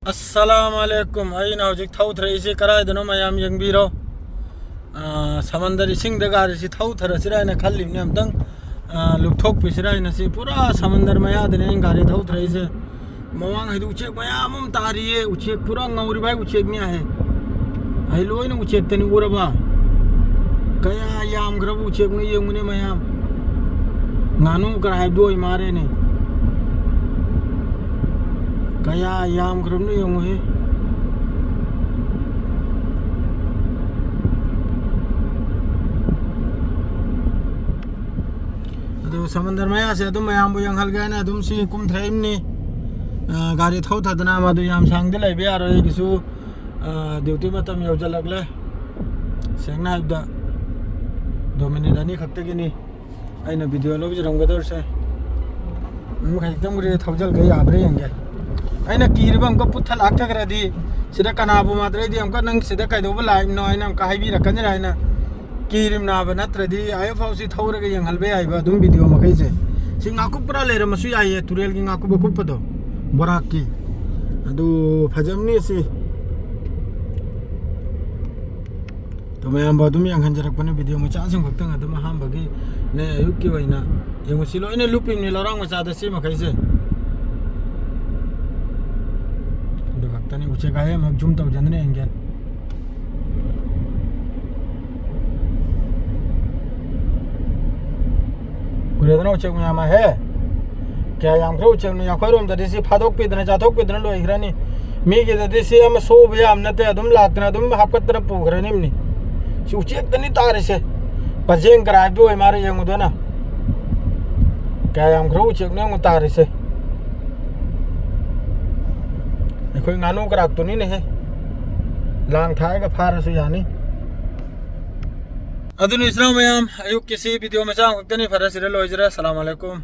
अस्सलामुअलैकुम अना हजिक थौथ्रइसे करायदनो मयाम यंगबिरो समंदर इसिंग गारी से थौथरसिरा खल्लिबने अमतंग लुपथोकपिसिरा पूरा समंदर मयादने गारी थौथ्रइसे मवांग है उचेक मयाम तारिये उचेक पूरा ngौरी भाई उचेक ने है आई लोइन उचेक तनी उरबा कया याम ग्रब उचेक ने यंगने मयाम नानु कराय दोय मारे ने कया याम ग्रब ने यंग है समंदर मया से अदुम मयाम बो यंगल गया ना अदुम सी कुम थ्राइमनी गाड़ी थौ थदना मदु याम सांगदे लाइबे आरो गिसु ड्यूटी मतम यौजलगले सेंगना द 2 मिनट अनि खक्तगिनी आइना वीडियो लोबजरमगदर से मुखैतम रे थौजल गई आब्रे यंगे आइना कीरबा हमको पुत्था लाक्थगरदी सिदा कनाबो माद्रैदी हमको नंग सिदा कैदोबा लाइम नो आइना हमका हाइबी रखन राइना कीरिम नाबा नत्रदी आयो फाउसी थौरगे यंगलबे आइबा दुम वीडियो मखैसे सि ngaku pura leramsu yaye turel gi ngaku bakupado borak ki adu phajamni si to mayam badum yang hanjarak pane video macha sing bhaktang adum ham bagi ne ayuk ki waina yang silo ine lupim ni lorang macha da si makaise adu bhaktani uche gaye mak jum taw jandne engge कुरेदना उचेक में यामा है क्या याम खरो उचेक ने याखोरम ददिसी फादोक पिदना जाथोक पिदना लो इग्रानी मी के ददिसी हम सो बयाम नते अदुम लातना अदुम हापकतना पुगरनिम नि सि उचेक तनी तारे से पजेंग कराब दो मारे यंग दोना क्या याम खरो उचेक ने तारे से कोई गानो कराक तो नहीं है लांग थाएगा फारसु यानी अदुन इस्लाम मयाम अयुक किसी वीडियो में चाहूँ फरसिरल अस्सलाम वालेकुम।